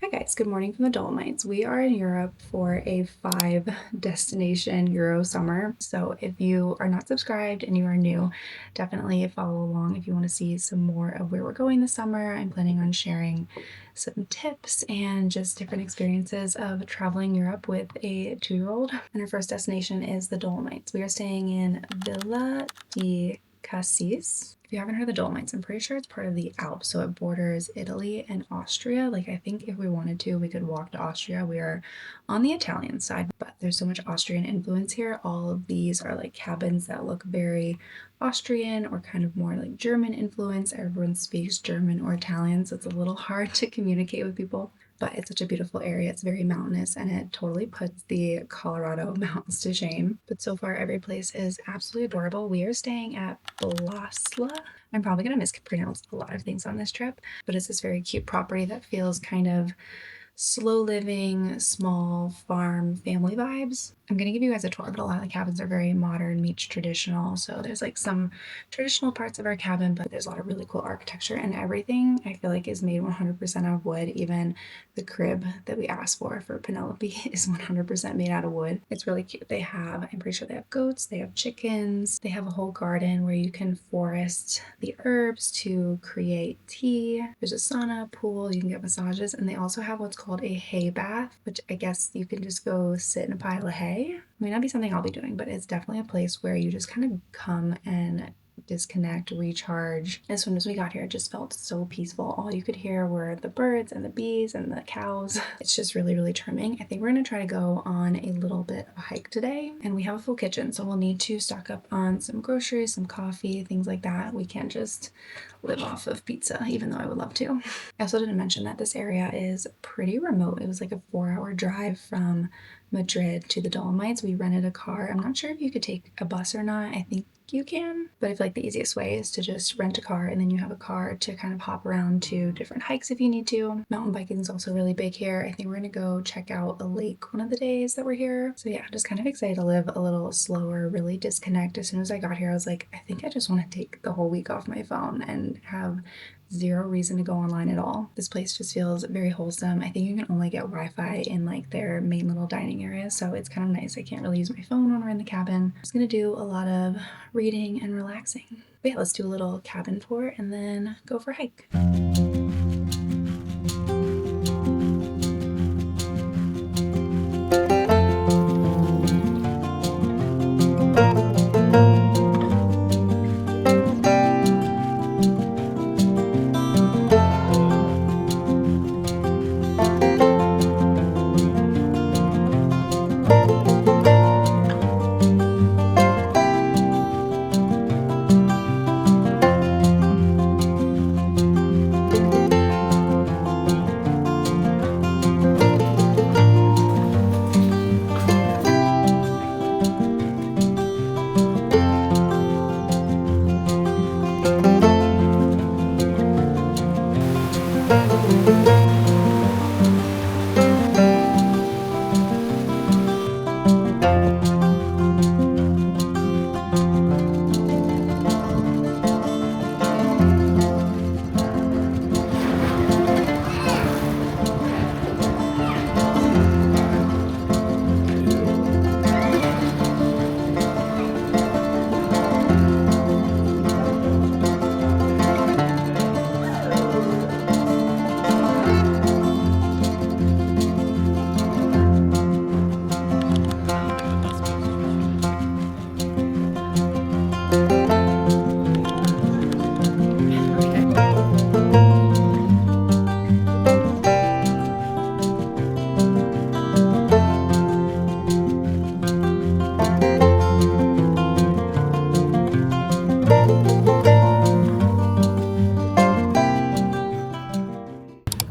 Hi guys, good morning from the Dolomites. We are in Europe for a 5 destination Euro summer. So if you are not subscribed and you are new, definitely follow along if you want to see some more of where we're going this summer. I'm planning on sharing some tips and just different experiences of traveling Europe with a 2-year-old. And our first destination is the Dolomites. We are staying in Villa di Cassis. If you haven't heard of the Dolomites, I'm pretty sure it's part of the Alps, so it borders Italy and Austria. Like, I think if we wanted to, we could walk to Austria. We are on the Italian side, but there's so much Austrian influence here. All of these are like cabins that look very Austrian or kind of more like German influence. Everyone speaks German or Italian, so it's a little hard to communicate with people. But it's such a beautiful area. It's very mountainous and it totally puts the Colorado mountains to shame. But so far, every place is absolutely adorable. We are staying at Blasla. I'm probably going to mispronounce a lot of things on this trip, but it's this very cute property that feels kind of slow living, small farm family vibes. I'm going to give you guys a tour, but a lot of the cabins are very modern meets traditional. So there's like some traditional parts of our cabin, but there's a lot of really cool architecture, and everything I feel like is made 100% out of wood. Even the crib that we asked for Penelope is 100% made out of wood. It's really cute. I'm pretty sure they have goats, they have chickens, they have a whole garden where you can forest the herbs to create tea. There's a sauna, pool, you can get massages, and they also have what's called a hay bath, which I guess you can just go sit in a pile of hay. May not be something I'll be doing, but it's definitely a place where you just kind of come and disconnect, recharge. As soon as we got here, it just felt so peaceful. All you could hear were the birds and the bees and the cows. It's just really, really charming. I think we're going to try to go on a little bit of a hike today, and we have a full kitchen, so we'll need to stock up on some groceries, some coffee, things like that. We can't just live off of pizza, even though I would love to. I also didn't mention that this area is pretty remote. It was like a 4-hour drive from Madrid to the Dolomites. We rented a car. I'm not sure if you could take a bus or not. I think you can, but I feel like the easiest way is to just rent a car, and then you have a car to kind of hop around to different hikes if you need to. Mountain biking is also really big here. I think we're gonna go check out a lake one of the days that we're here. So yeah, just kind of excited to live a little slower, really disconnect. As soon as I got here, I was like, I think I just want to take the whole week off my phone and have zero reason to go online at all. This place just feels very wholesome. I think you can only get Wi-Fi in like their main little dining area, so it's kind of nice. I can't really use my phone when we're in the cabin. I'm just gonna do a lot of reading and relaxing. But yeah, let's do a little cabin tour and then go for a hike.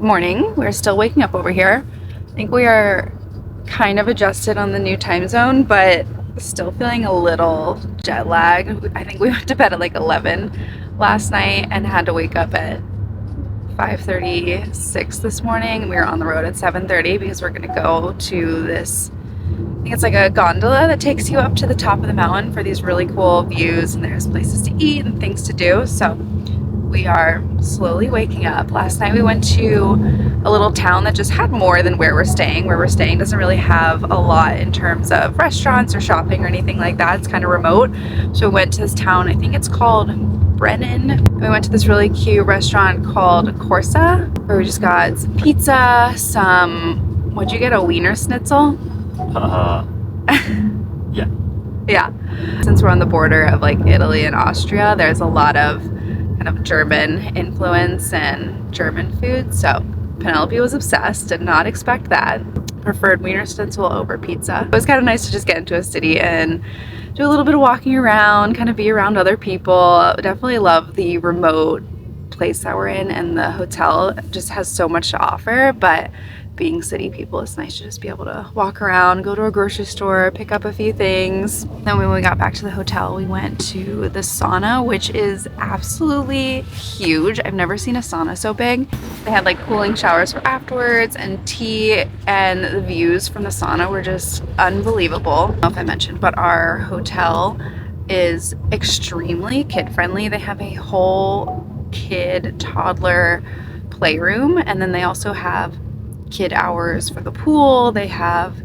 Morning. We're still waking up over here. I think we are kind of adjusted on the new time zone, but still feeling a little jet lag. I think we went to bed at like 11 last night and had to wake up at 5:36 this morning. We were on the road at 7:30 because we're gonna go to this, I think it's like a gondola that takes you up to the top of the mountain for these really cool views, and there's places to eat and things to do. So we are slowly waking up. Last night we went to a little town that just had more than where we're staying. Where we're staying doesn't really have a lot in terms of restaurants or shopping or anything like that. It's kind of remote. So we went to this town, I think it's called Brennan. We went to this really cute restaurant called Corsa, where we just got some pizza, what'd you get, a wiener schnitzel? Yeah. Yeah. Since we're on the border of like Italy and Austria, there's a lot of kind of German influence and German food. So Penelope was obsessed, did not expect that. Preferred wiener schnitzel over pizza. It was kind of nice to just get into a city and do a little bit of walking around, kind of be around other people. Definitely love the remote place that we're in, and the hotel just has so much to offer, but being city people, it's nice to just be able to walk around, go to a grocery store, pick up a few things. Then when we got back to the hotel, we went to the sauna, which is absolutely huge. I've never seen a sauna so big. They had like cooling showers for afterwards and tea, and the views from the sauna were just unbelievable. I don't know if I mentioned, but our hotel is extremely kid friendly. They have a whole kid toddler playroom, and then they also have kid hours for the pool. They have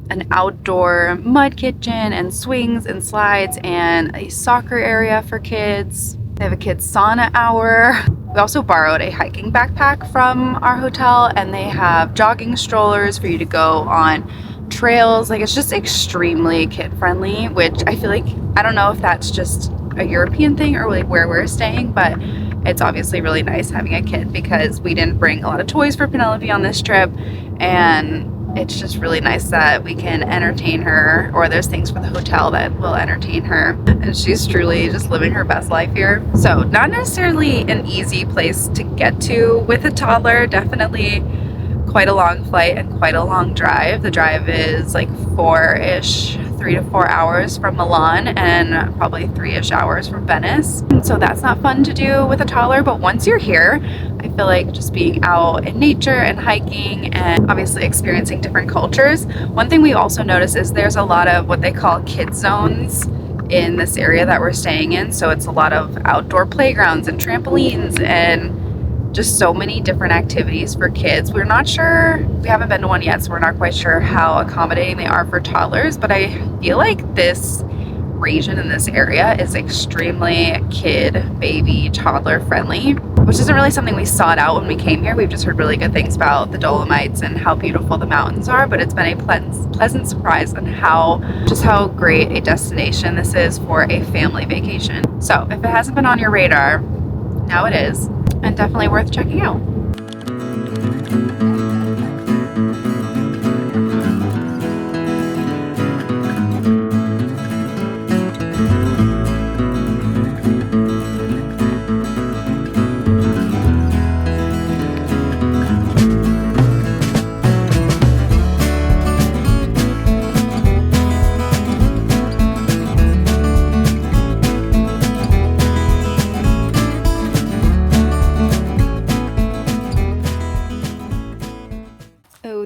an outdoor mud kitchen and swings and slides and a soccer area for kids. They have a kids sauna hour. We also borrowed a hiking backpack from our hotel, and they have jogging strollers for you to go on trails. Like, it's just extremely kid friendly, which I feel like, I don't know if that's just a European thing or like where we're staying, but it's obviously really nice having a kid because we didn't bring a lot of toys for Penelope on this trip, and it's just really nice that we can entertain her, or there's things for the hotel that will entertain her, and she's truly just living her best life here. So not necessarily an easy place to get to with a toddler, definitely quite a long flight and quite a long drive. The drive is like 3 to 4 hours from Milan and probably 3-ish hours from Venice. So that's not fun to do with a toddler, but once you're here, I feel like just being out in nature and hiking and obviously experiencing different cultures. One thing we also notice is there's a lot of what they call kid zones in this area that we're staying in. So it's a lot of outdoor playgrounds and trampolines and just so many different activities for kids. We're not sure, we haven't been to one yet, so we're not quite sure how accommodating they are for toddlers, but I feel like this region in this area is extremely kid, baby, toddler friendly, which isn't really something we sought out when we came here. We've just heard really good things about the Dolomites and how beautiful the mountains are, but it's been a pleasant surprise on how great a destination this is for a family vacation. So if it hasn't been on your radar, now it is, and definitely worth checking out.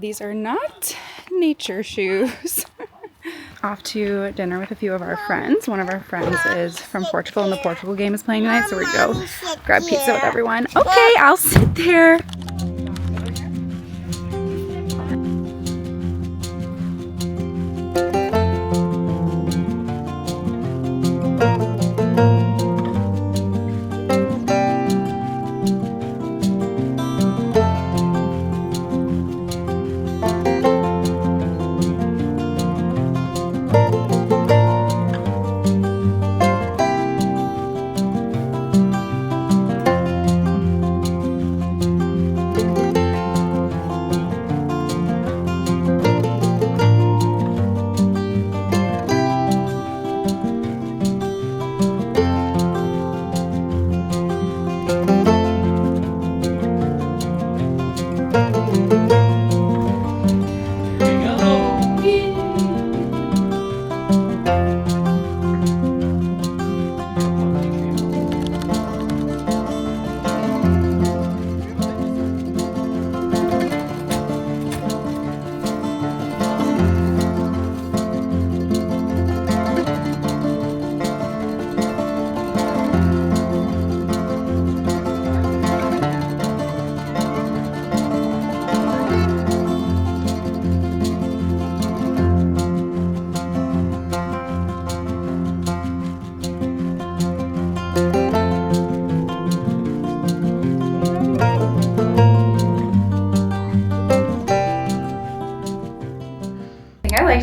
These are not nature shoes. Off to dinner with a few of our friends. One of our friends is from Portugal, and the Portugal game is playing tonight, so we're gonna go grab pizza with everyone. Okay, I'll sit there.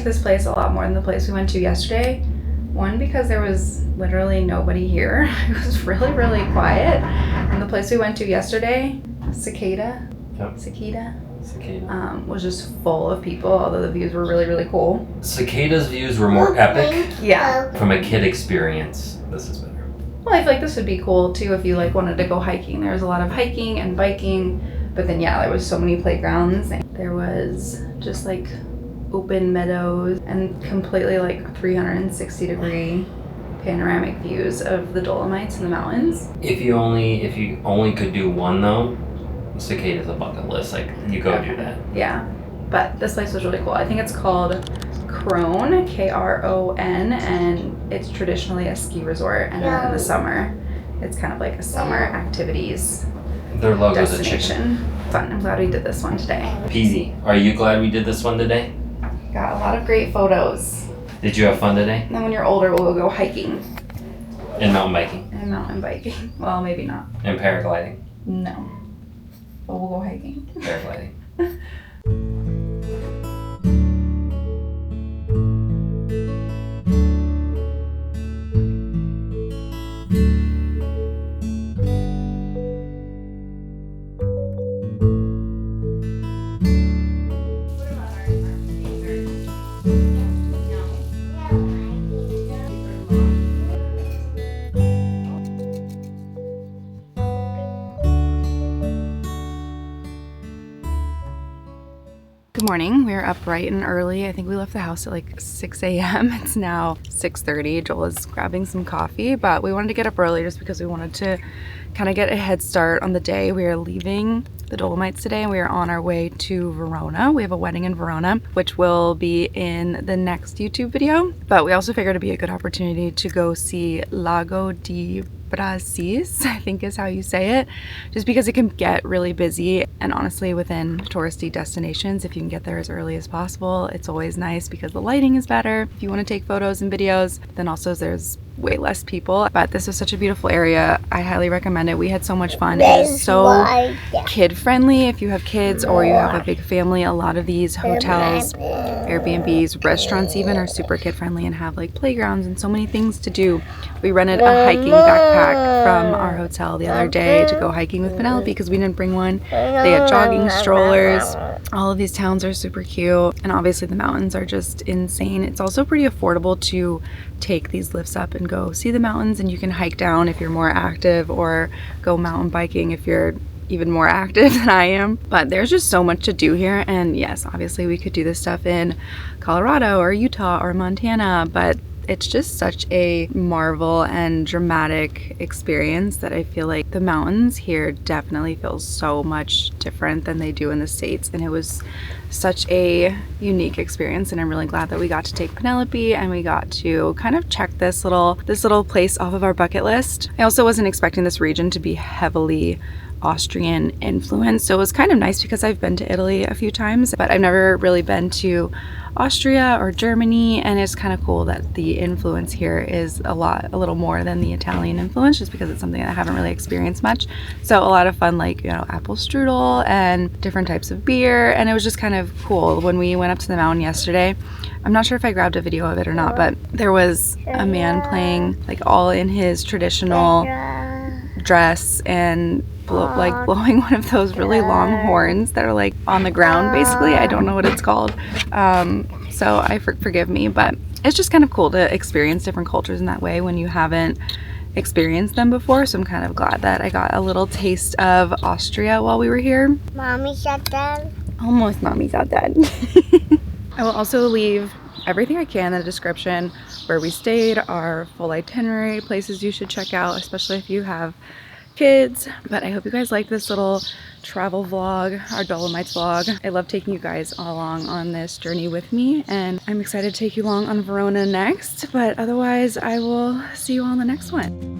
this place a lot more than the place we went to yesterday. One, because there was literally nobody here. It was really, really quiet. And the place we went to yesterday, Seceda, was just full of people, although the views were really, really cool. Seceda's views were more epic. Yeah. From a kid experience, this is better. Well, I feel like this would be cool too if you like wanted to go hiking. There was a lot of hiking and biking, but then yeah, there was so many playgrounds. There was just like open meadows and completely like 360-degree panoramic views of the Dolomites and the mountains. If you only could do one though, Seceda's a bucket list. Like you go do that. Yeah, but this place was really cool. I think it's called Kron, Kron, and it's traditionally a ski resort. And then in the summer, it's kind of like a summer activities Their logo's a destination. chicken. Fun. I'm glad we did this one today. Peasy. Are you glad we did this one today? Got a lot of great photos. Did you have fun today? And then when you're older, we'll go hiking. And mountain biking? And mountain biking. Well, maybe not. And paragliding? No. But we'll go hiking. Paragliding. Good morning. We're up bright and early. I think we left the house at like 6 a.m. It's now 6:30. Joel is grabbing some coffee, but we wanted to get up early just because we wanted to kind of get a head start on the day. We are leaving the Dolomites today and we are on our way to Verona. We have a wedding in Verona, which will be in the next YouTube video, but we also figured it'd be a good opportunity to go see Lago di Braseis, I think is how you say it, just because it can get really busy. And honestly, within touristy destinations, if you can get there as early as possible, it's always nice because the lighting is better if you want to take photos and videos. Then also there's way less people, but this is such a beautiful area. I highly recommend it. We had so much fun. It is so kid friendly if you have kids or you have a big family. A lot of these hotels, Airbnbs, restaurants even are super kid friendly and have like playgrounds and so many things to do. We rented a hiking backpack from our hotel the other day to go hiking with Penelope because we didn't bring one. They had jogging strollers. All of these towns are super cute, and obviously the mountains are just insane. It's also pretty affordable to take these lifts up and go see the mountains, and you can hike down if you're more active or go mountain biking if you're even more active than I am. But there's just so much to do here, and yes, obviously we could do this stuff in Colorado or Utah or Montana, but it's just such a marvel and dramatic experience that I feel like the mountains here definitely feel so much different than they do in the States. And it was such a unique experience, and I'm really glad that we got to take Penelope and we got to kind of check this little place off of our bucket list. I also wasn't expecting this region to be heavily Austrian influence, so it was kind of nice because I've been to Italy a few times, but I've never really been to Austria or Germany, and it's kind of cool that the influence here is a little more than the Italian influence, just because it's something that I haven't really experienced much. So a lot of fun, like, you know, apple strudel and different types of beer, and it was just kind of cool. When we went up to the mountain yesterday, I'm not sure if I grabbed a video of it or not, but there was a man playing like all in his traditional dress and blowing one of those really long horns that are like on the ground basically. I don't know what it's called, so forgive me, but it's just kind of cool to experience different cultures in that way when you haven't experienced them before. So I'm kind of glad that I got a little taste of Austria while we were here. Mommy shut down. Almost mommy's out dead. I will also leave everything I can in the description, where we stayed, our full itinerary, places you should check out, especially if you have kids. But I hope you guys liked this little travel vlog, our Dolomites vlog. I love taking you guys along on this journey with me, and I'm excited to take you along on Verona next. But otherwise, I will see you all in the next one.